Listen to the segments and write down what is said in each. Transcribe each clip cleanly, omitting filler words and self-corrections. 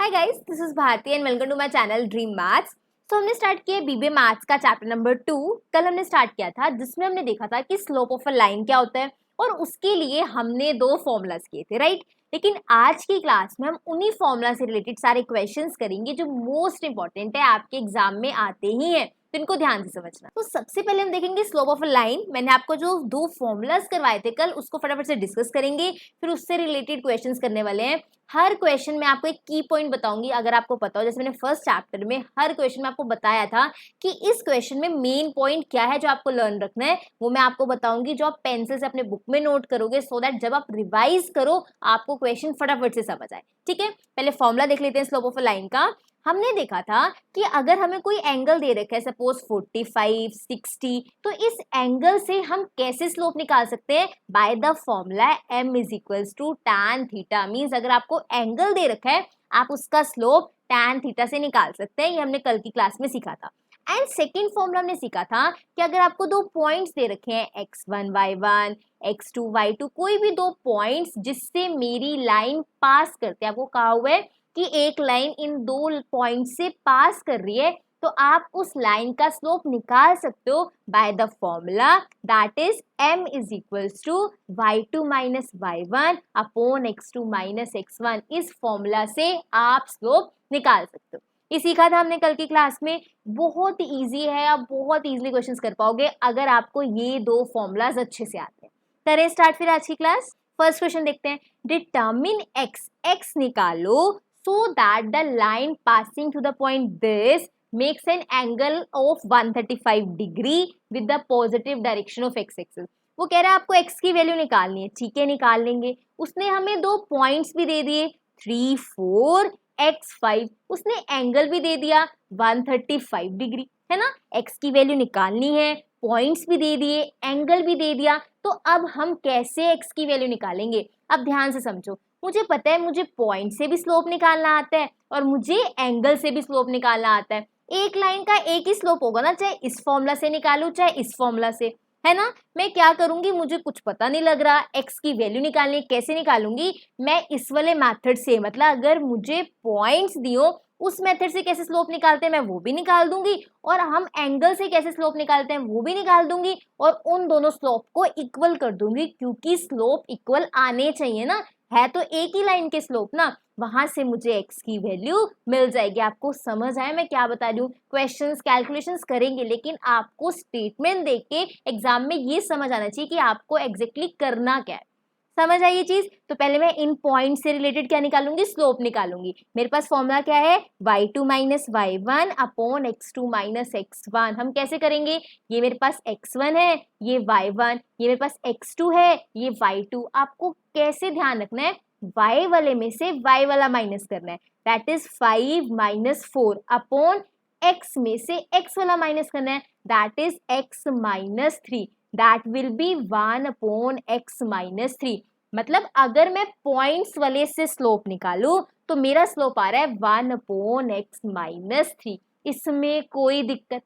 Hi guys, this is Bharti and welcome to my channel dream maths. तो हमने start किया BBA maths का chapter number 2। कल हमने स्टार्ट किया था जिसमें हमने देखा था कि स्लोप ऑफ अ लाइन क्या होता है और उसके लिए हमने दो फॉर्मूलाज किए थे, राइट। लेकिन आज की क्लास में हम उन्हीं फॉर्मूला से रिलेटेड सारे क्वेश्चंस करेंगे जो मोस्ट इंपॉर्टेंट है, आपके एग्जाम में आते ही हैं, तो इनको ध्यान से समझना। तो सबसे पहले हम देखेंगे स्लोप ऑफ अ लाइन। मैंने आपको जो दो फॉर्मूलाज करवाए थे कल, उसको फटाफट से डिस्कस करेंगे, फिर उससे रिलेटेड क्वेश्चंस करने वाले हैं। हर क्वेश्चन में आपको एक की पॉइंट बताऊंगी, अगर आपको पता हो, जैसे मैंने फर्स्ट चैप्टर में हर क्वेश्चन में आपको बताया था कि इस क्वेश्चन में मेन पॉइंट क्या है जो आपको लर्न रखना है, वो मैं आपको बताऊंगी, जो आप पेंसिल से अपने बुक में नोट करोगे, सो दैट जब आप रिवाइज करो आपको क्वेश्चन फटाफट से समझ आए। ठीक है, पहले फॉर्मूला देख लेते हैं स्लोप ऑफ अ लाइन का। हमने देखा था कि अगर हमें कोई एंगल दे रखा है, सपोज 45, 60, तो इस एंगल से हम कैसे स्लोप निकाल सकते हैं? By the formula m is equals to tan theta. Means अगर आपको एंगल दे रखा है, आप उसका स्लोप tan थीटा से निकाल सकते हैं। ये हमने कल की क्लास में सीखा था। एंड सेकेंड फॉर्मूला हमने सीखा था कि अगर आपको दो पॉइंट्स दे रखे हैं x1 y1 x2 y2, कोई भी दो पॉइंट्स जिससे मेरी लाइन पास करते हैं, आपको कहा हुआ है कि एक लाइन इन दो पॉइंट से पास कर रही है, तो आप उस लाइन का स्लोप निकाल सकते हो by the formula that is m is equals to y2 minus y1 upon x2 minus x1। इस फॉर्मूला से आप स्लोप निकाल सकते हो। ये सीखा था हमने कल की क्लास में। बहुत इजी है, आप बहुत इजीली क्वेश्चंस कर पाओगे अगर आपको ये दो फॉर्मूलाज अच्छे से आते हैं। करें स्टार्ट फिर आज की क्लास। फर्स्ट क्वेश्चन देखते हैं। डिटर्मिन x निकालो so that the line passing through the point this makes an angle of 135 degree with the positive direction of x axis। वो कह रहा है आपको x की वैल्यू निकालनी है। ठीक है, निकाल लेंगे। उसने हमें दो पॉइंट्स भी दे दिए 3, 4, x5। उसने एंगल भी दे दिया 135 डिग्री, है ना। x की वैल्यू निकालनी है, पॉइंट्स भी दे दिए, एंगल भी दे दिया, तो अब हम कैसे x की वैल्यू निकालेंगे? अब ध्यान से समझो। मुझे पता है मुझे पॉइंट से भी स्लोप निकालना आता है और मुझे एंगल से भी स्लोप निकालना आता है। एक लाइन का एक ही स्लोप होगा ना, चाहे इस फॉर्मूला से निकालूं चाहे इस फॉर्मूला से, है ना। मैं क्या करूंगी, मुझे कुछ पता नहीं लग रहा, एक्स की वैल्यू निकालनी, कैसे निकालूंगी? मैं इस वाले मेथड से, मतलब अगर मुझे पॉइंट्स दियो उस मेथड से कैसे स्लोप निकालते हैं मैं वो भी निकाल दूंगी, और हम एंगल से कैसे स्लोप निकालते हैं वो भी निकाल दूंगी, और उन दोनों स्लोप को इक्वल कर दूंगी, क्योंकि स्लोप इक्वल आने चाहिए ना। है तो एक ही लाइन के स्लोप ना, वहां से मुझे x की वैल्यू मिल जाएगी। आपको समझ आया मैं क्या बता रही हूँ? क्वेश्चंस कैलकुलेशंस करेंगे, लेकिन आपको स्टेटमेंट देख के एग्जाम में ये समझ आना चाहिए कि आपको एग्जैक्टली करना क्या है। समझ आई ये चीज? तो पहले मैं इन पॉइंट से रिलेटेड क्या निकालूंगी? स्लोप निकालूंगी। मेरे पास फॉर्मूला क्या है? y2 minus y1 upon x2 minus x1। हम कैसे करेंगे? ये मेरे पास x1 है, ये y1, ये मेरे पास x2 है, ये y2। आपको कैसे ध्यान रखना है? y वाले में से y वाला माइनस करना है, that is 5 minus 4 upon x में से x वाला माइनस करना है, that is x minus 3। That will be 1 upon x minus 3। मतलब अगर मैं पॉइंट्स वाले से स्लोप निकालू तो मेरा स्लोप आ रहा है 1 अपॉन x माइनस 3। इसमें कोई दिक्कत?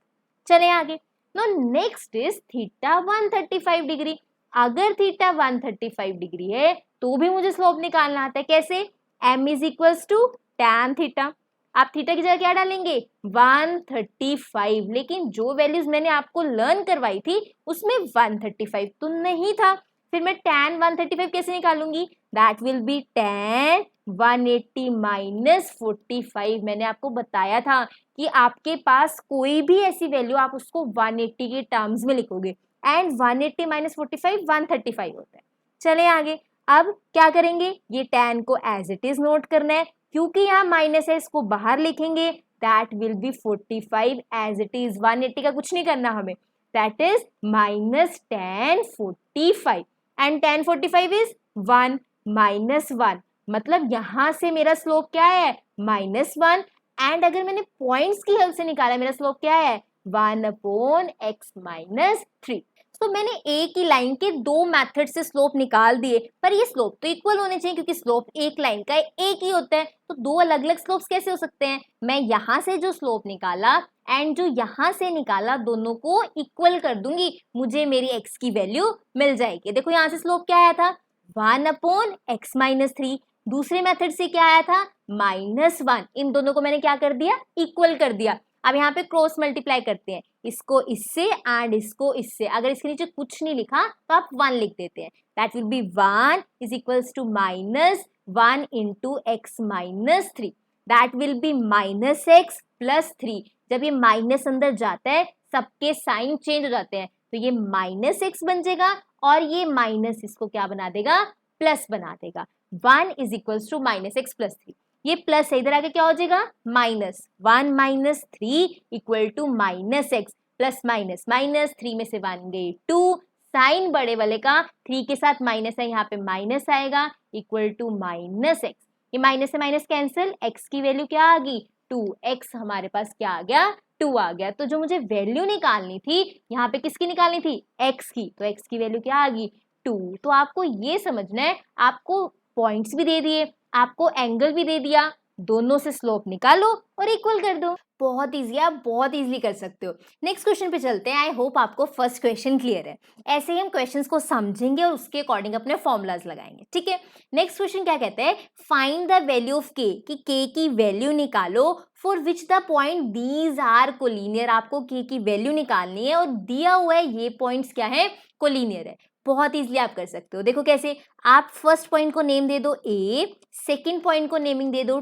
चले आगे। No next is theta 135 degree. अगर थीटा 135 डिग्री है तो भी मुझे स्लोप निकालना आता है। कैसे? m is equals to tan theta. आप थीटा की जगह क्या डालेंगे? 135। लेकिन जो वैल्यूज मैंने आपको लर्न करवाई थी उसमें 135 तो नहीं था, फिर मैं tan 135 कैसे निकालूंगी? That will be tan 180 minus 45। मैंने आपको बताया था कि आपके पास कोई भी ऐसी वैल्यू आप उसको 180 के टर्म्स में लिखोगे, एंड 180 माइनस 45 135 होता है। चले आगे। अब क्या करेंगे? ये tan को एज इट इज नोट करना है, क्योंकि यहाँ माइनस है इसको बाहर लिखेंगे, that will be 45 as it is. 180 का कुछ नहीं करना हमें, that is minus tan 45, and tan 45 is 1 minus 1। मतलब यहां से मेरा स्लोप क्या है? -1। एंड अगर मैंने पॉइंट्स की हेल्प से निकाला, मेरा स्लोप क्या है? 1 अपॉन x माइनस 3। तो मैंने एक ही लाइन के दो मेथड से स्लोप निकाल दिए, पर ये स्लोप तो इक्वल होने चाहिए, क्योंकि स्लोप एक लाइन का एक ही होता है। तो दो अलग अलग स्लोप्स कैसे हो सकते हैं? मैं यहाँ से जो स्लोप निकाला एंड जो यहाँ से निकाला, दोनों को इक्वल कर दूंगी, मुझे मेरी x की वैल्यू मिल जाएगी। देखो यहाँ से स्लोप क्या आया था? 1 अपॉन x माइनस 3। दूसरे मेथड से क्या आया था? -1, इन दोनों को मैंने क्या कर दिया, इक्वल कर दिया। अब यहाँ पे क्रॉस मल्टीप्लाई करते हैं, इसको इससे एंड इसको इससे। अगर इसके नीचे कुछ नहीं लिखा तो आप 1 लिख देते हैं। That will be 1 is equals to -1 into x minus 3, that will be -x plus 3। जब ये माइनस अंदर जाता है सबके साइन चेंज हो जाते हैं, तो ये -x बन जाएगा और ये माइनस इसको क्या बना देगा, प्लस बना देगा। 1 is equals to -x plus 3, ये प्लस है, इधर आके क्या हो जाएगा, -1 minus 3 equal to -x plus minus minus 3 में से 1 गई 2, साइन बड़े वाले का 3 के साथ माइनस है, यहाँ पे माइनस आएगा इक्वल टू -x। ये माइनस से माइनस कैंसिल, x की वैल्यू क्या आ गई, 2, x हमारे पास क्या आ गया, 2 आ गया। तो जो मुझे वैल्यू निकालनी थी यहाँ पे किसकी निकालनी थी, x की, तो x की वैल्यू क्या आ गई, 2। तो आपको ये समझना है, आपको पॉइंट्स भी दे दिए, आपको एंगल भी दे दिया, दोनों से स्लोप निकालो और इक्वल कर दो। बहुत इजी है, आप बहुत इजीली कर सकते हो। नेक्स्ट क्वेश्चन पे चलते हैं। आई होप आपको फर्स्ट क्वेश्चन क्लियर है। ऐसे ही हम क्वेश्चंस को समझेंगे और उसके अकॉर्डिंग अपने फॉर्मूलाज लगाएंगे, ठीक है। नेक्स्ट क्वेश्चन क्या कहते हैं, find the value of k, कि k की वैल्यू निकालो for which the point these are collinear. आपको k की वैल्यू निकालनी है और दिया हुआ है ये पॉइंट्स क्या है, कोलिनियर है। बहुत इजीली आप कर सकते हो। देखो कैसे, आप फर्स्ट पॉइंट को नेम दे दो a, सेकंड पॉइंट को नेमिंग दे दो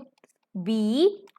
b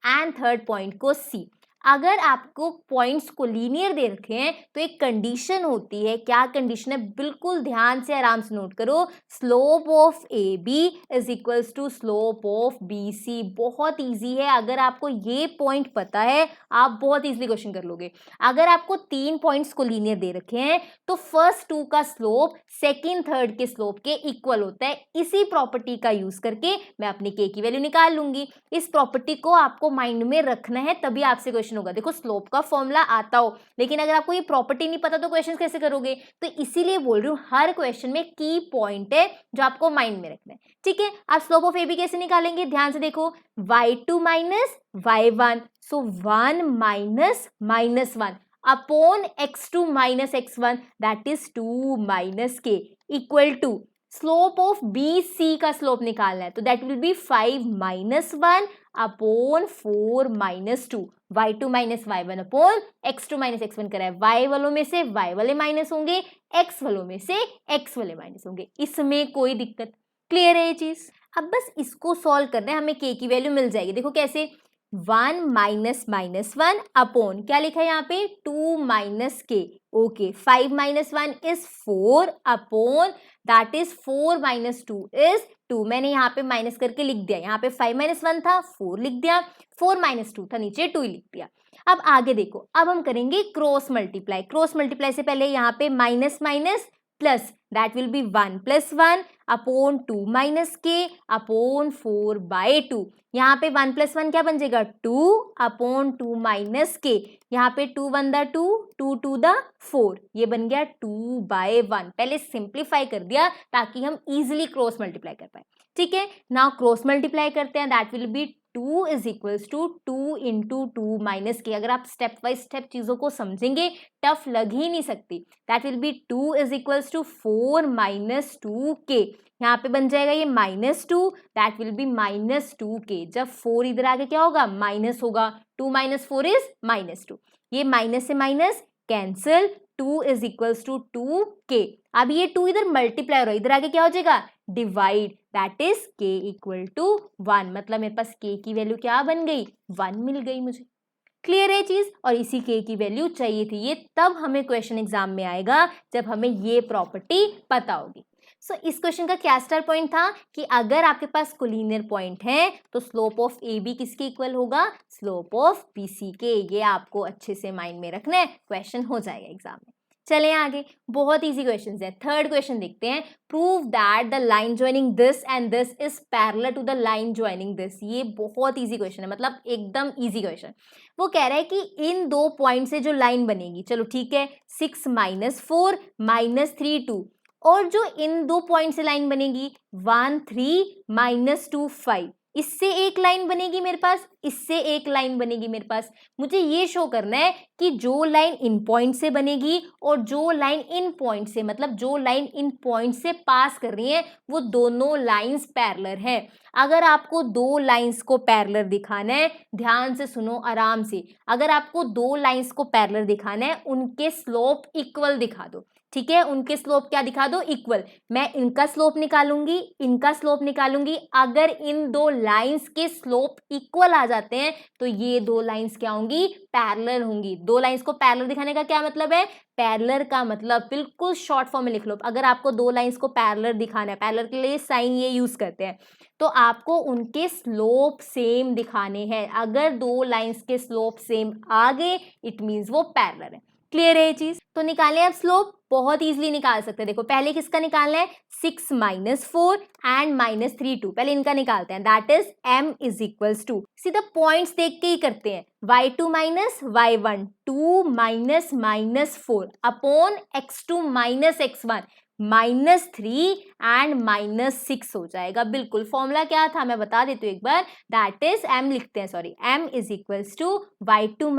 एंड थर्ड पॉइंट को c। अगर आपको पॉइंट्स को लीनियर दे रखे हैं तो एक कंडीशन होती है, क्या कंडीशन है, बिल्कुल ध्यान से आराम से नोट करो, slope of A B is equals to slope of B C. बहुत इजी है, अगर आपको ये पॉइंट पता है आप बहुत इजीली क्वेश्चन कर लोगे। अगर आपको 3 पॉइंट्स को लीनियर दे रखे हैं तो फर्स्ट 2 का स्लोप सेकेंड थर्ड के स्लोप के इक्वल होता है। इसी प्रॉपर्टी का यूज करके मैं अपनी के की वैल्यू निकाल लूंगी। इस प्रॉपर्टी को आपको माइंड में रखना है, तभी आपसे क्वेश्चन होगा। देखो स्लोप का फॉर्मूला आता हो लेकिन अगर आपको ये प्रॉपर्टी नहीं पता तो क्वेश्चन कैसे करोगे। तो इसीलिए बोल रही हूँ हर क्वेश्चन में की पॉइंट है जो आपको माइंड में रखना है, ठीक है। आप स्लोप ऑफ ए बी कैसे निकालेंगे, ध्यान से देखो, y2 minus y1, so 1 minus -1 upon x2 minus x1, that is 2 minus k equal to slope of B C का स्लोप निकालना है, तो that will be 5 minus 1 upon 4 minus 2, y2 minus y1 upon x2 minus x1 करा है। y वालों में से y वाले माइनस होंगे, x वालों में से x वाले माइनस होंगे, इसमें कोई दिक्कत, क्लियर है ये चीज। अब बस इसको सॉल्व करना है, हमें k की वैल्यू मिल जाएगी। देखो कैसे, 1 माइनस -1 अपॉन क्या लिखा है यहाँ पे 2 minus k, okay 5 minus 1 is 4 upon that is 4 minus 2 is 2। मैंने यहाँ पे माइनस करके लिख दिया, यहाँ पे 5 माइनस 1 था 4 लिख दिया, 4 माइनस 2 था नीचे 2 लिख दिया। अब आगे देखो, अब हम करेंगे क्रॉस मल्टीप्लाई। क्रॉस मल्टीप्लाई से पहले यहाँ पे minus minus plus, that will be 1 plus 1 upon 2 minus के अपॉन 4 बाय 2। यहाँ पे 1 प्लस 1 क्या बन जाएगा 2 अपॉन 2 माइनस के, यहाँ पे 2 1 द 2, 2 2 द 4, ये बन गया 2 बाय 1। पहले सिंप्लीफाई कर दिया ताकि हम इजिली क्रॉस मल्टीप्लाई कर पाए, ठीक है। नाउ क्रॉस मल्टीप्लाई करते हैं, that will be 2 is equals to 2 into 2 minus k. अगर आप स्टेप बाय स्टेप चीजों को समझेंगे टफ लग ही नहीं सकती। That will be 2 is equals to 4 minus 2 के, यहाँ पे बन जाएगा ये -2, दैट विल बी -2 के। जब 4 इधर आके क्या होगा, माइनस होगा, 2 माइनस 4 इज -2, ये माइनस से minus cancel, 2 is equals to 2 k. अब ये 2 इधर मल्टीप्लाई हो रहा है, इधर आके क्या हो जाएगा divide, that is k equal to 1। मतलब मेरे पास k की वैल्यू क्या बन गई, 1 मिल गई मुझे, क्लियर है चीज। और इसी k की वैल्यू चाहिए थी, ये तब हमें क्वेश्चन एग्जाम में आएगा जब हमें ये प्रॉपर्टी पता होगी। सो इस क्वेश्चन का क्या स्टार पॉइंट था कि अगर आपके पास कोलिनियर पॉइंट है तो स्लोप ऑफ ए बी किसके इक्वल होगा, स्लोप ऑफ बी सी के। ये आपको अच्छे से माइंड में रखना है, क्वेश्चन हो जाएगा एग्जाम में। चलें आगे, बहुत इजी क्वेश्चन है। थर्ड क्वेश्चन देखते हैं, prove that the line joining this and this is parallel to the line joining this. ये बहुत इजी क्वेश्चन है, मतलब एकदम इजी क्वेश्चन। वो कह रहा है कि इन 2 पॉइंट से जो लाइन बनेगी, चलो ठीक है, 6 माइनस 4 माइनस 3 2, और जो इन 2 पॉइंट से लाइन बनेगी 1 3 माइनस 2 5, इससे एक लाइन बनेगी मेरे पास, इससे एक लाइन बनेगी मेरे पास। मुझे ये शो करना है कि जो लाइन इन पॉइंट से बनेगी और जो लाइन इन पॉइंट से, मतलब जो लाइन इन पॉइंट से पास कर रही है, वो दोनों लाइंस पैरेलल हैं। अगर आपको दो लाइंस को पैरेलल दिखाना है, ध्यान से सुनो आराम से, अगर आपको दो लाइंस को पैरेलल दिखाना है, उनके स्लोप इक्वल दिखा दो, ठीक है, उनके स्लोप क्या दिखा दो, इक्वल। मैं इनका स्लोप निकालूंगी, इनका स्लोप निकालूंगी, अगर इन दो लाइंस के स्लोप इक्वल आ जाते हैं तो ये दो लाइंस क्या होंगी, पैरेलल होंगी। दो लाइंस को पैरेलल दिखाने का क्या मतलब है, पैरेलल का मतलब बिल्कुल शॉर्ट फॉर्म में लिख लो, अगर आपको दो लाइंस को पैरेलल दिखाना है, पैरेलल के लिए साइन ये यूज करते हैं, तो आपको उनके स्लोप सेम दिखाने हैं। अगर दो लाइंस के स्लोप सेम आ गए इट मींस वो पैरेलल है। क्लियर है ये चीज? तो निकालें आप स्लोप, बहुत इजीली निकाल सकते हैं। देखो पहले किसका निकालना है, 6 - 4 एंड -3 2, पहले इनका निकालते हैं, that is m is equals to, सीधा पॉइंट्स देख के ही करते हैं, y2 - y1 2 -4 upon x2 - x1 -3 and -6 हो जाएगा। बिल्कुल फॉर्मूला क्या था मैं बता देती हूँ एक बार, दैट इज m लिखते हैं, sorry, m is equals to y2 -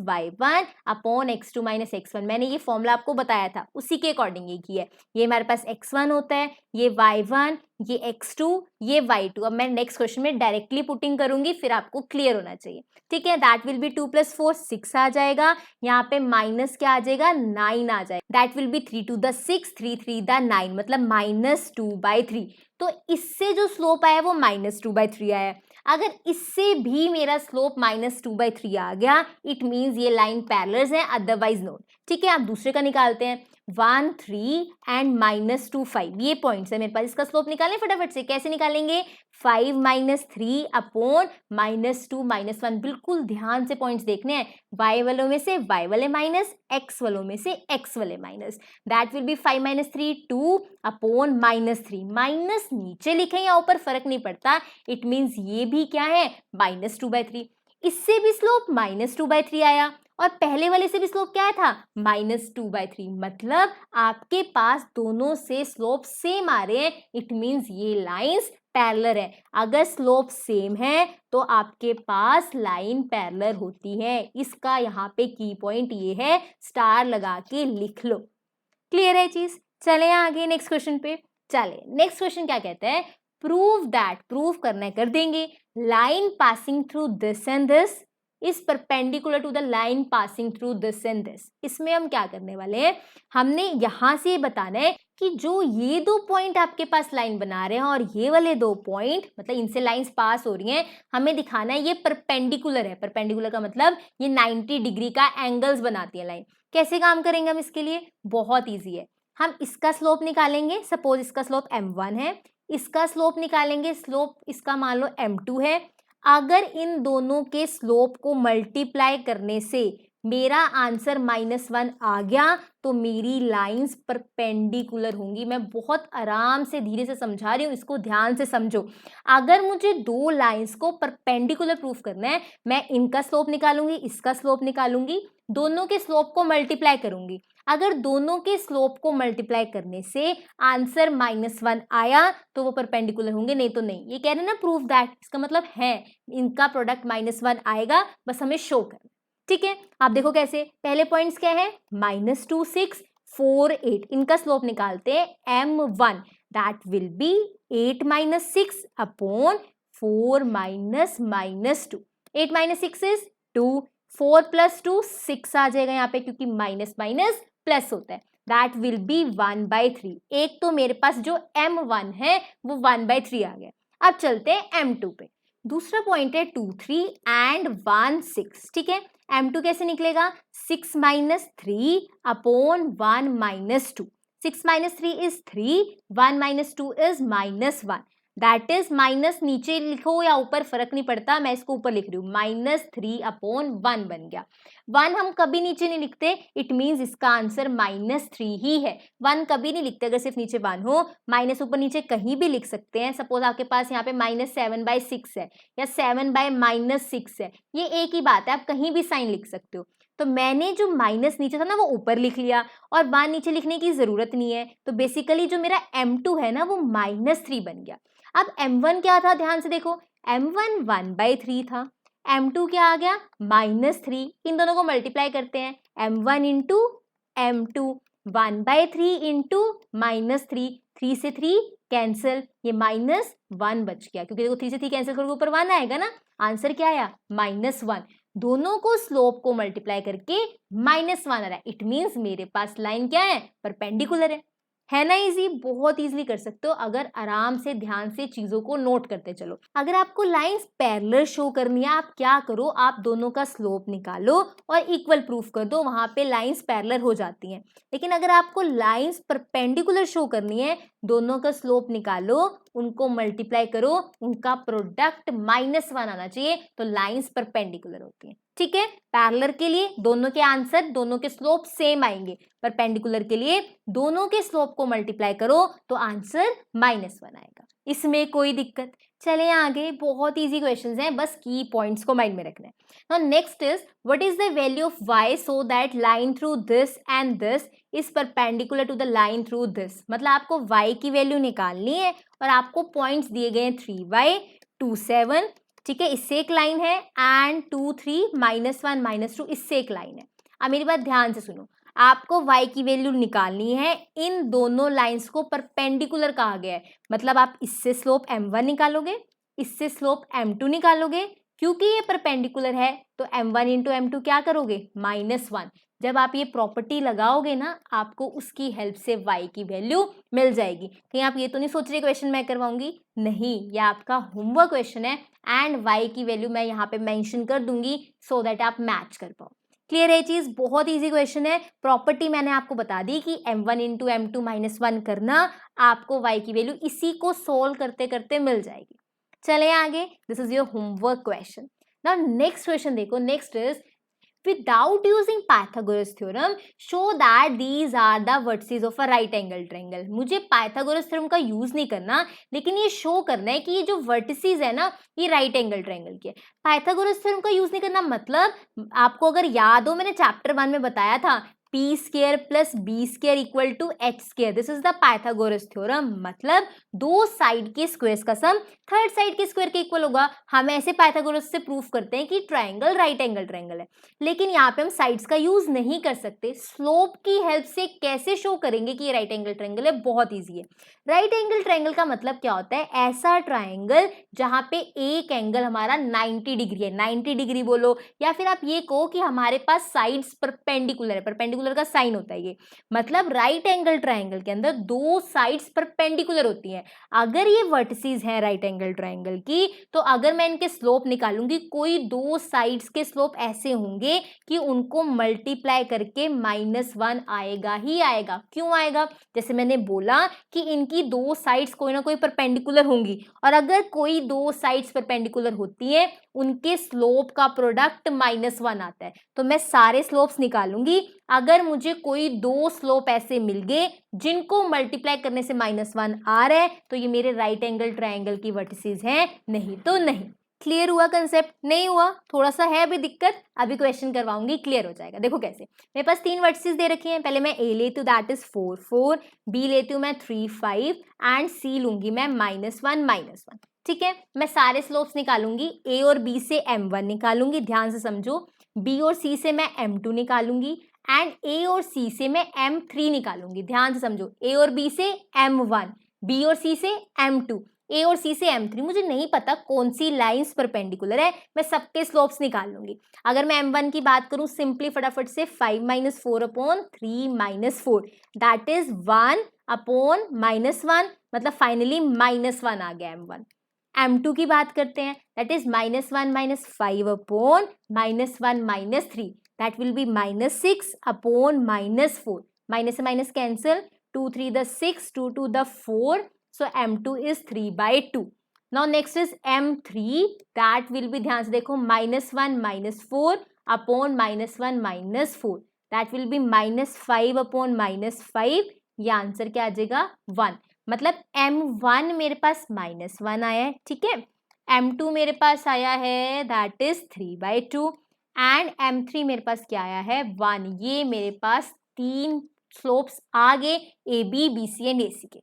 y1 upon x2 - x1। मैंने ये फॉर्मूला आपको बताया था, उसी के अकॉर्डिंग ये किया है। ये हमारे पास x1 होता है, ये y1, ये x2, ये y2। अब मैं नेक्स्ट क्वेश्चन में डायरेक्टली पुटिंग करूंगी, फिर आपको क्लियर होना चाहिए, ठीक है। दैट विल बी 2 + 4 6 आ जाएगा, यहाँ पे माइनस क्या आ जाएगा, 9 आ जाएगा। दैट विल बी 3 × 6 3 3 9, मतलब -2/3। तो इससे जो स्लोप आया वो -2/3 आया। अगर इससे भी मेरा स्लोप -2/3 आ गया इट मींस ये लाइन पैरेलल है, अदरवाइज नोट, ठीक है। आप दूसरे का निकालते हैं, 1 3 एंड -2 5, ये पॉइंट्स है मेरे पास, इसका स्लोप निकालें फटाफट से। कैसे निकालेंगे, 5 - 3 अपॉन -2 -1, बिल्कुल ध्यान से पॉइंट्स देखने हैं, y वालों में से y वाले माइनस, x वालों में से x वाले minus. That will be 5 - 3 2 upon -3, minus नीचे लिखे या ऊपर फर्क नहीं पड़ता, इट मींस ये भी क्या है, -2/3। इससे भी स्लोप -2/3 आया और पहले वाले से भी स्लोप क्या था, -2/3, मतलब आपके पास दोनों से स्लोप सेम आ रहे हैं, इट मींस ये लाइंस पैरेलल है। अगर स्लोप सेम है तो आपके पास लाइन पैरेलल होती है। इसका यहाँ पे की पॉइंट ये है, स्टार लगा के लिख लो। क्लियर है चीज? चले आगे नेक्स्ट क्वेश्चन पे। चले नेक्स्ट क्वेश्चन क्या कहता है, प्रूव दैट, प्रूव करना है कर देंगे, line passing through this and this is perpendicular to the line passing through this and this. इसमें हम क्या करने वाले हैं, हमने यहां से बताना है कि जो ये दो पॉइंट आपके पास लाइन बना रहे हैं और ये वाले दो पॉइंट, मतलब इनसे लाइंस पास हो रही हैं, हमें दिखाना है ये परपेंडिकुलर है। परपेंडिकुलर का मतलब ये 90 डिग्री का एंगल्स बनाती है लाइन। कैसे काम करेंगे हम इसके लिए, बहुत ईजी है। हम इसका स्लोप निकालेंगे, सपोज इसका स्लोप m1 है, इसका स्लोप निकालेंगे, स्लोप इसका मान लो m2 है। अगर इन दोनों के स्लोप को मल्टीप्लाई करने से मेरा आंसर -1 आ गया तो मेरी लाइंस परपेंडिकुलर होंगी। मैं बहुत आराम से धीरे से समझा रही हूँ, इसको ध्यान से समझो। अगर मुझे दो लाइंस को परपेंडिकुलर प्रूफ करना है, मैं इनका स्लोप निकालूंगी, इसका स्लोप निकालूंगी, दोनों के स्लोप को मल्टीप्लाई करूंगी। अगर दोनों के स्लोप को मल्टीप्लाई करने से आंसर -1 आया तो वो परपेंडिकुलर होंगे, नहीं तो नहीं। ये कह रहे हैं ना प्रूफ दैट, इसका मतलब है इनका प्रोडक्ट -1 आएगा, बस हमें शो करना, ठीक है। आप देखो कैसे, पहले पॉइंट्स क्या है, -2 6 4 8, इनका स्लोप निकालते हैं m1, that will B 8 - 6 upon 4 - -2। 8 - 6 is 2, 4 + 2 6 आ जाएगा यहाँ पे, क्योंकि माइनस माइनस प्लस होता है। That will B 1/3। एक तो मेरे पास जो m1 है वो 1/3 आ गया। अब चलते हैं m2 पे। दूसरा पॉइंट है 2 3 एंड 1 6, ठीक है। m2 कैसे निकलेगा, 6 - 3 upon 1 - 2। 6 - 3 is 3, 1 - 2 is -1, that is minus नीचे लिखो या ऊपर फर्क नहीं पड़ता, मैं इसको ऊपर लिख रही हूँ, -3 अपॉन 1 बन गया। 1 हम कभी नीचे नहीं लिखते, इट मींस इसका आंसर -3 ही है। 1 कभी नहीं लिखते अगर सिर्फ नीचे 1 हो, माइनस ऊपर नीचे कहीं भी लिख सकते हैं। सपोज आपके पास यहाँ पे -7/6 है या 7/-6 है, ये एक ही बात है, आप कहीं भी साइन लिख सकते हो। तो मैंने जो माइनस नीचे था ना वो ऊपर लिख लिया और 1 नीचे लिखने की जरूरत नहीं है, तो बेसिकली जो मेरा m2 है ना वो -3 बन गया। अब m1 क्या था, ध्यान से देखो, m1 1/3 था, m2 क्या आ गया -3, इन दोनों को मल्टीप्लाई करते हैं, m1 इंटू m2 1/3 इंटू -3, 3 से 3 कैंसिल, ये -1 बच गया, क्योंकि देखो 3 से 3 कैंसिल करोगे ऊपर 1 आएगा ना, आंसर क्या आया -1। दोनों को स्लोप को मल्टीप्लाई करके -1 आ रहा है, इट मीन्स मेरे पास लाइन क्या है, परपेंडिकुलर है ना। इजी, बहुत इजीली कर सकते हो अगर आराम से ध्यान से चीजों को नोट करते चलो। अगर आपको लाइंस पैरेलल शो करनी है, आप क्या करो, आप दोनों का स्लोप निकालो और इक्वल प्रूफ कर दो, वहां पे लाइंस पैरेलल हो जाती हैं। लेकिन अगर आपको लाइंस परपेंडिकुलर शो करनी है, दोनों का स्लोप निकालो, उनको मल्टीप्लाई करो, उनका प्रोडक्ट -1 आना चाहिए, तो लाइंस परपेंडिकुलर होती हैं। ठीक है, पैरेलल के लिए दोनों के आंसर, दोनों के स्लोप सेम आएंगे, परपेंडिकुलर के लिए दोनों के स्लोप को मल्टीप्लाई करो तो आंसर -1 आएगा, इसमें कोई दिक्कत। चले आगे, बहुत इजी क्वेश्चंस हैं, बस की पॉइंट्स को माइंड में रखना है। Now next is what is the value of y so that line through this and this is perpendicular to the line through this. मतलब आपको y की वैल्यू निकालनी है और आपको पॉइंट्स दिए गए हैं 3y 2 7, ठीक है, इससे एक लाइन है, एंड 2 3 -1 -2 इससे एक लाइन है। अब मेरी बात ध्यान से सुनो, आपको y की वैल्यू निकालनी है, इन दोनों लाइंस को परपेंडिकुलर कहा गया है, मतलब आप इससे स्लोप m1 निकालोगे, इससे स्लोप m2 निकालोगे, क्योंकि ये परपेंडिकुलर है तो m1 इंटू m2 क्या करोगे -1। जब आप ये प्रॉपर्टी लगाओगे ना, आपको उसकी हेल्प से y की वैल्यू मिल जाएगी। कहीं आप ये तो नहीं सोच रहे क्वेश्चन मैं करवाऊंगी, नहीं, ये आपका होमवर्क क्वेश्चन है, एंड y की वैल्यू मैं यहाँ पे मेंशन कर दूंगी सो दैट आप मैच कर पाओ। क्लियर है चीज, बहुत इजी क्वेश्चन है। प्रॉपर्टी मैंने आपको बता दी कि m1 इंटू m2 -1 करना, आपको y की वैल्यू इसी को सोल्व करते करते मिल जाएगी। चले आगे, this is your homework question. Now next question देखो, next is without using Pythagoras theorem show that these are the vertices of a right angle triangle। मुझे Pythagoras theorem का यूज नहीं करना, लेकिन ये शो करना है कि ये जो वर्टिसेस है ना, ये राइट एंगल ट्रायंगल के। Pythagoras theorem का यूज नहीं करना मतलब, आपको अगर याद हो मैंने चैप्टर 1 में बताया था, P square plus B square equal to H square, this is the Pythagoras theorem. मतलब दो साइड के स्क्वायर्स का सम थर्ड साइड के स्क्वायर के इक्वल होगा। हम ऐसे पाइथागोरस से प्रूफ करते हैं कि ट्रायंगल राइट एंगल ट्रायंगल है, लेकिन यहाँ पे हम साइड्स का यूज नहीं कर सकते। स्लोप की हेल्प से कैसे शो करेंगे कि ये राइट एंगल ट्रायंगल है, बहुत ईजी है। राइट एंगल ट्रायंगल का मतलब क्या होता है, ऐसा ट्रायंगल जहां पे एक एंगल हमारा 90 डिग्री है, 90 डिग्री बोलो, या फिर आप ये कहो कि हमारे पास साइड्स परपेंडिकुलर है, परपेंडिकुलर का साइन होता है ये, मतलब राइट एंगल ट्रायंगल के अंदर दो साइड्स परपेंडिकुलर होती हैं। अगर ये वर्टिसेस हैं राइट एंगल ट्रायंगल की, तो अगर मैं इनके स्लोप निकालूंगी, कोई दो साइड्स के स्लोप ऐसे होंगे कि उनको मल्टीप्लाई करके -1 आएगा ही आएगा। क्यों आएगा, जैसे मैंने बोला कि इनकी दो साइड्स कोई ना कोई परपेंडिकुलर होंगी, और अगर कोई दो साइड्स परपेंडिकुलर होती हैं, उनके स्लोप का प्रोडक्ट -1 आता है। तो मैं सारे स्लोप्स निकालूंगी, अगर मुझे कोई दो स्लोप ऐसे मिल गए जिनको मल्टीप्लाई करने से -1 आ रहा है, तो ये मेरे राइट एंगल ट्रायंगल की वर्टिसेस हैं, नहीं तो नहीं। क्लियर हुआ कंसेप्ट, नहीं हुआ थोड़ा सा है अभी दिक्कत, अभी क्वेश्चन करवाऊंगी, क्लियर हो जाएगा। देखो कैसे, मेरे पास तीन वर्टिसेस दे रखी हैं, पहले मैं ए लेती हूँ दैट इज 4 4, बी लेती हूँ मैं 3 5, एंड सी लूंगी मैं -1 -1। ठीक है, मैं सारे स्लोप्स निकालूंगी, ए और बी से m1 निकालूंगी, ध्यान से समझो, बी और सी से मैं m2 निकालूंगी, एंड ए और सी से मैं m3 निकालूंगी, ध्यान से समझो, ए और बी से m1, बी और सी से m2, ए और सी से m3। मुझे नहीं पता कौन सी लाइंस परपेंडिकुलर है, मैं सबके स्लोप्स निकाल लूंगी। अगर मैं m1 की बात करूं, सिंपली फटाफट से 5 - 4 अपॉन 3 - 4 दैट इज 1 अपॉन -1, मतलब फाइनली -1 आ गया m1। m2 की बात करते हैं, that is -1 - 5 upon -1 - 3 that will be -6 upon -4, minus से माइनस कैंसिल, 2 3 द 6, 2 2 द 4, so m2 is 3/2. Now next is m3, that will be, ध्यान से देखो, -1 - 4 upon -1 - 4 that will be -5 upon -5, ये आंसर क्या आ जाएगा 1। मतलब m1 मेरे पास -1 आया है, ठीक है, m2 मेरे पास आया है दैट इज 3/2, एंड m3 मेरे पास क्या आया है 1। ये मेरे पास तीन स्लोप्स आ गए, ए बी सी एंड ए सी के।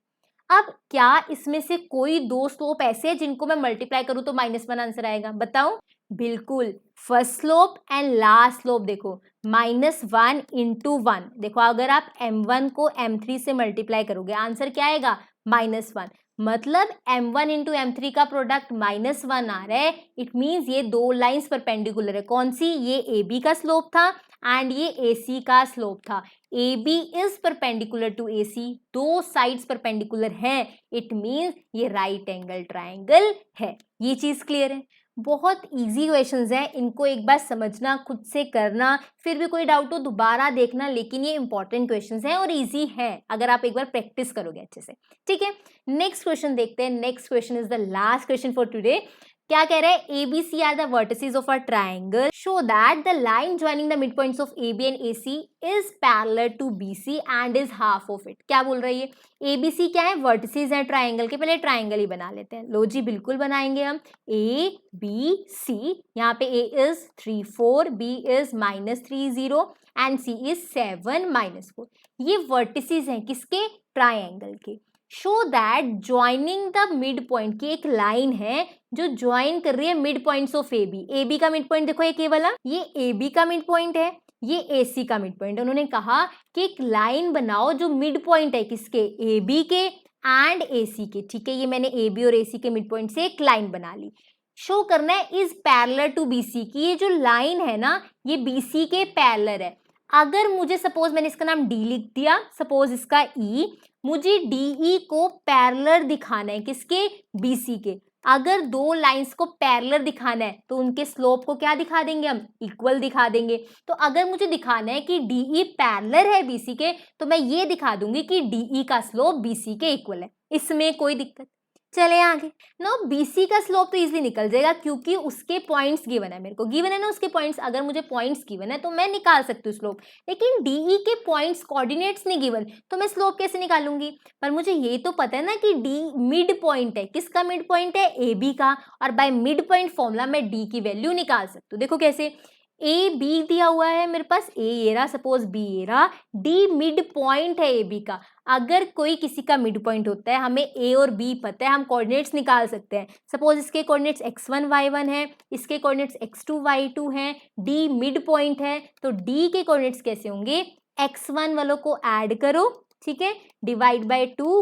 अब क्या इसमें से कोई दो स्लोप ऐसे हैं जिनको मैं मल्टीप्लाई करूं तो -1 आंसर आएगा? बताओ। बिल्कुल, first slope and last slope देखो, -1 इंटू 1। देखो अगर आप m1 को m3 से मल्टीप्लाई करोगे आंसर क्या आएगा? -1। मतलब m1 इंटू m3 का प्रोडक्ट -1 आ रहा है। इट मीन्स ये दो लाइंस परपेंडिकुलर है। कौन सी? ये AB का स्लोप था एंड ये AC का स्लोप था। AB is perpendicular to AC, दो साइड्स परपेंडिकुलर हैं, इट मीन्स ये राइट एंगल ट्राइंगल है। ये चीज क्लियर है? बहुत इजी क्वेश्चंस हैं, इनको एक बार समझना, खुद से करना, फिर भी कोई डाउट हो दोबारा देखना, लेकिन ये इंपॉर्टेंट क्वेश्चंस हैं और इजी हैं अगर आप एक बार प्रैक्टिस करोगे अच्छे से। ठीक है, नेक्स्ट क्वेश्चन देखते हैं। Next question is the last question for today. क्या कह रहा है? ABC are the vertices of a triangle, show that the line joining the mid points of AB and AC is parallel to BC and is half of it. क्या बोल रही है? ABC क्या है? वर्टिसेस है ट्राइंगल के। पहले triangle ही बना लेते हैं। लो जी, बिल्कुल बनाएंगे हम। ABC, यहाँ पे A is 3 4, B is -3 0 and C is 7 -4। ये वर्टिसेस हैं किसके? ट्राइंगल के। Show that joining the mid point की एक लाइन है जो ज्वाइन कर रही है मिड पॉइंट्स ऑफ AB का मिड पॉइंट देखो, ये केवल ये AB का मिड पॉइंट है, ये AC का मिड पॉइंट है। उन्होंने कहा कि एक लाइन बनाओ जो मिड पॉइंट है किसके? AB के एंड AC के। ठीक है, ये मैंने AB और AC के मिड पॉइंट से एक लाइन बना ली। शो करना है इज पैरेलल टू BC की ये जो लाइन है ना, ये BC के पैरेलल है। अगर मुझे सपोज मैंने इसका नाम D लिख दिया, सपोज इसका E, मुझे DE को पैरेलल दिखाना है किसके? BC के। अगर दो लाइंस को पैरेलल दिखाना है तो उनके स्लोप को क्या दिखा देंगे हम? इक्वल दिखा देंगे। तो अगर मुझे दिखाना है कि DE पैरेलल है BC के, तो मैं ये दिखा दूंगी कि DE का स्लोप BC के इक्वल है। इसमें कोई दिक्कत? चले आगे। नो, BC का स्लोप तो इजीली निकल जाएगा क्योंकि उसके पॉइंट्स गिवन है। मेरे को गिवन है ना उसके पॉइंट्स, अगर मुझे पॉइंट्स गिवन है तो मैं निकाल सकती हूँ स्लोप। लेकिन DE के पॉइंट्स कोऑर्डिनेट्स नहीं गिवन, तो मैं स्लोप कैसे निकालूंगी? पर मुझे ये तो पता है ना कि D मिड पॉइंट है। किसका मिड पॉइंट है? AB का। और बाय मिड पॉइंट फॉर्मूला मैं D की वैल्यू निकाल सकती हूँ। देखो कैसे? AB दिया हुआ है मेरे पास, A ये रहा, सपोज B ये रहा, D मिड पॉइंट है AB का। अगर कोई किसी का मिड पॉइंट होता है, हमें A और B पता है, हम कोऑर्डिनेट्स निकाल सकते हैं। सपोज इसके कोऑर्डिनेट्स x1 y1 है, इसके कोऑर्डिनेट्स x2 y2 हैं, D मिड पॉइंट है, तो D के कोऑर्डिनेट्स कैसे होंगे? x1 वालों को ऐड करो, ठीक है, डिवाइड बाय 2,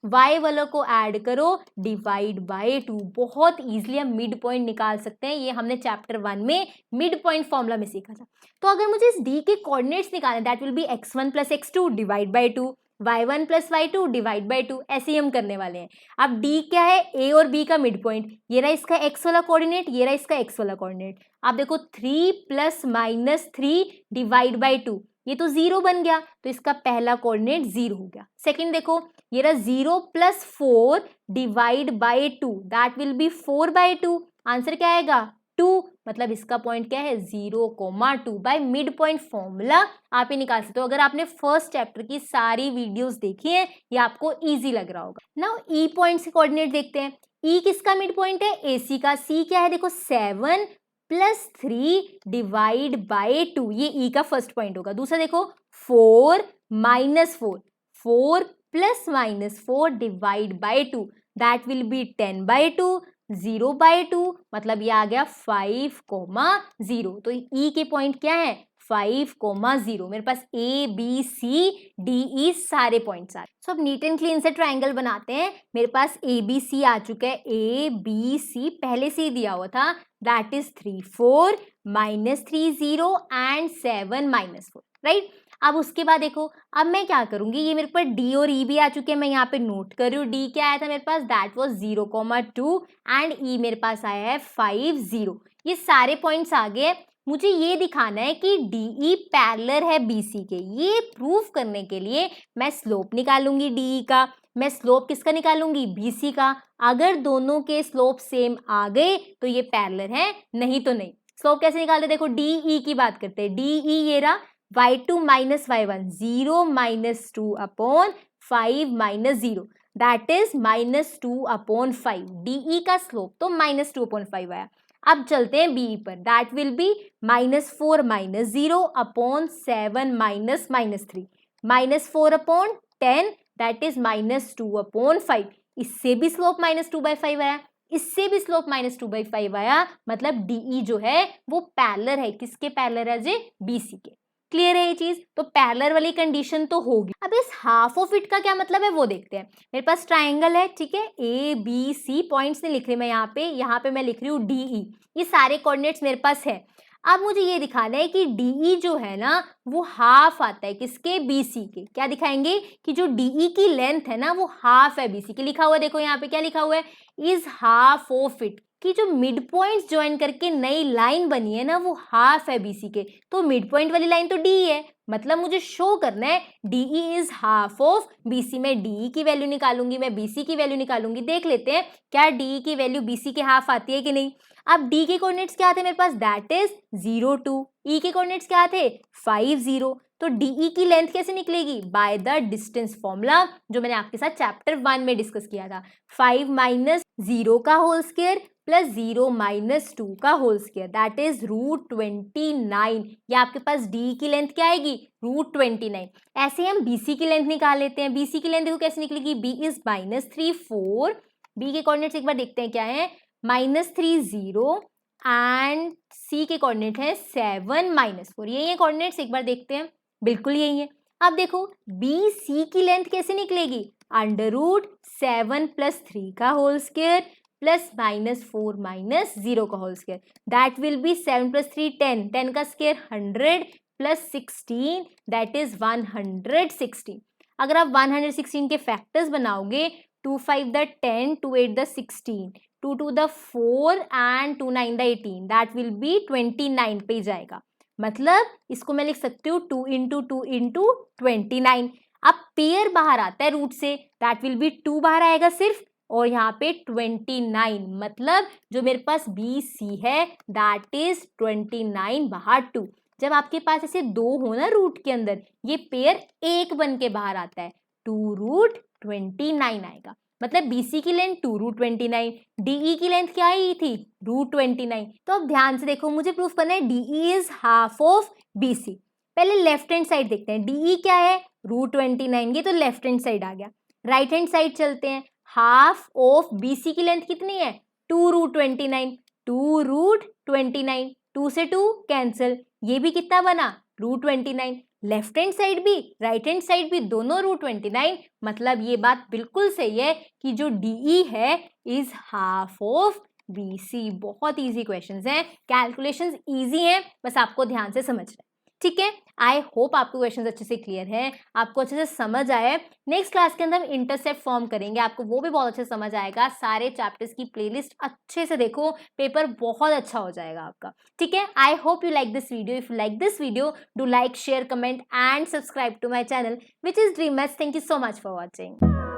y वालों को ऐड करो, डिवाइड बाय 2। बहुत इजीली हम मिड पॉइंट निकाल सकते हैं। ये हमने चैप्टर 1 में मिड पॉइंट फॉर्मूला में सीखा था। तो अगर मुझे इस D के कोऑर्डिनेट्स निकालने, that will B x1 plus x2 divide by 2, y1 plus y2 divide by 2। ऐसे ही हम करने वाले हैं। अब D क्या है? A और B का मिड पॉइंट। ये रहा इसका x वाला कोऑर्डिनेट, ये रहा इसका x वाला कोऑर्डिनेट। आप देखो 3 प्लस -3 डिवाइड बाय 2, ये तो 0 बन गया, तो इसका पहला कोऑर्डिनेट 0 हो गया। सेकंड देखो, ये रहा 0 plus 4 divide by 2, that will be 4 by 2। Answer क्या आएगा? 2। मतलब इसका पॉइंट क्या है? 0,2। बाय मिड पॉइंट फॉर्मूला आप ही निकाल सकते हो। अगर आपने फर्स्ट चैप्टर की सारी वीडियोस देखी है, ये आपको इजी लग रहा होगा। नाउ ई पॉइंट से कोऑर्डिनेट देखते हैं। ई किसका मिड पॉइंट है? AC का। C क्या है? देखो 7 प्लस 3 डिवाइड बाय 2, ये E का फर्स्ट पॉइंट होगा। दूसरा देखो 4 minus 4, 4 plus -4 divide by 2, that will be 10 by 2, 0 by 2, मतलब ये आ गया 5,0। तो E के पॉइंट क्या है? 5,0। मेरे पास ABCDE सारे पॉइंट्स आ रहे। सो अब नीट एंड क्लीन से ट्राइंगल बनाते हैं। मेरे पास ABC आ चुका है, ABC पहले से ही दिया हुआ था, दैट इज 3 4 -3 0 एंड 7 -4, राइट। अब उसके बाद देखो, अब मैं क्या करूंगी, ये मेरे पास D और E भी आ चुके हैं, मैं यहाँ पे नोट कर रही हूँ। D क्या आया था मेरे पास? दैट वाज 0,2 एंड E मेरे पास आया है 5 0। ये सारे पॉइंट्स आ गए। मुझे ये दिखाना है कि DE पैरेलल है BC के। ये प्रूफ करने के लिए मैं स्लोप निकालूंगी DE का। मैं स्लोप किसका निकालूंगी? BC का। अगर दोनों के स्लोप सेम आ गए तो ये पैरेलल है, नहीं तो नहीं। स्लोप कैसे निकालते? देखो DE की बात करते हैं। DE ये रहा, y2 minus y1, 0 minus 2 upon 5 minus 0, that is -2 upon 5। DE का स्लोप तो -2 अपॉन 5 आया। अब चलते हैं BE पर, that will be -4 minus 0 upon 7 minus -3, -4 upon 10 that is -2/5। इससे भी स्लोप -2/5 आया, इससे भी स्लोप -2/5 आया, मतलब DE जो है वो पैरेलल है, किसके पैरेलल है जी, BC के। क्लियर है ये चीज? तो पैरेलल वाली कंडीशन तो होगी। अब इस हाफ ऑफ इट का क्या मतलब है वो देखते हैं। मेरे पास ट्राइंगल है, ठीक है, ABC पॉइंट्स नहीं लिख रही मैं यहाँ पे मैं लिख रही हूँ DE। ये सारे कोऑर्डिनेट्स मेरे पास है। अब मुझे ये दिखाना है कि DE जो है ना वो हाफ आता है किसके, BC के। क्या दिखाएंगे कि जो DE की लेंथ है ना वो हाफ है BC की। लिखा हुआ देखो यहाँ पे क्या लिखा हुआ है, इज हाफ ऑफ इट, कि जो मिड पॉइंट्स ज्वाइन करके नई लाइन बनी है ना वो हाफ है BC के। तो मिड पॉइंट वाली लाइन तो DE है, मतलब मुझे शो करना है DE is half of BC। मैं DE की वैल्यू निकालूंगी, मैं BC की वैल्यू निकालूंगी। देख लेते हैं क्या DE की वैल्यू BC के हाफ आती है कि नहीं। अब D के कोऑर्डिनेट्स क्या थे मेरे पास, दैट इज 0 2। E के कोऑर्डिनेट्स क्या थे, 5 0। तो DE की लेंथ कैसे निकलेगी, बाय द डिस्टेंस फॉर्मूला, जो मैंने आपके साथ चैप्टर 1 में डिस्कस किया था। 5 - 0 का होल स्क्वायर प्लस 0 - 2 का होल स्क्वायर, दैट इज √29। या आपके पास DE की लेंथ क्या आएगी, √29। ऐसे हम BC की लेंथ निकाल लेते हैं। BC की लेंथ देखो कैसे निकलेगी, B इज -3 4। B के कोऑर्डिनेट्स एक बार देखते हैं क्या है, -3 0 एंड C के कोऑर्डिनेट है 7 -4। यही है कोऑर्डिनेट्स, एक बार देखते हैं, बिल्कुल यही है। अब देखो BC की लेंथ कैसे निकलेगी, √7 + 3 का होल स्क्वायर प्लस -4 - 0 का whole square, that will be 7 + 3 10, 10 का स्क्वायर 100 प्लस 16, दैट इज 116। अगर आप 116 के फैक्टर्स बनाओगे, 2 5 द 10, 2 8 द 16, 2 2 द 4 and 2 9 the 18, that will B 29 पे जाएगा। मतलब इसको मैं लिख सकती हूँ 2 × 2 × 29। अब पेयर बाहर आता है रूट से, दैट विल बी 2 बाहर आएगा सिर्फ, और यहाँ पे 29, मतलब जो मेरे पास BC है दैट इज 29 बाहर 2। जब आपके पास ऐसे दो हो ना रूट के अंदर, ये पेयर एक बन के बाहर आता है, 2√29 आएगा। मतलब BC की लेंथ 2√29, DE की लेंथ क्या आई थी, √29। तो अब ध्यान से देखो, मुझे प्रूफ करना है DE is half of BC। पहले लेफ्ट हैंड साइड देखते हैं, DE क्या है, √29, ये तो लेफ्ट हैंड साइड आ गया। राइट हैंड साइड चलते हैं, हाफ ऑफ BC की लेंथ कितनी है, 2√29, 2√29, 2 से 2 कैंसिल, ये भी कितना बना, √29। लेफ्ट हैंड साइड भी राइट हैंड साइड भी दोनों √29, मतलब ये बात बिल्कुल सही है कि जो DE है इज हाफ ऑफ BC। बहुत इजी क्वेश्चंस हैं, कैलकुलेशंस इजी हैं, बस आपको ध्यान से समझना है, ठीक है। आई होप आपको क्वेश्चंस अच्छे से क्लियर है, आपको अच्छे से समझ आए। नेक्स्ट क्लास के अंदर हम इंटरसेप्ट फॉर्म करेंगे, आपको वो भी बहुत अच्छे से समझ आएगा। सारे चैप्टर्स की प्लेलिस्ट अच्छे से देखो, पेपर बहुत अच्छा हो जाएगा आपका, ठीक है। I hope you like this video. If you like this video, do like, share, comment and subscribe to my channel which is dream maths. Thank you so much for watching.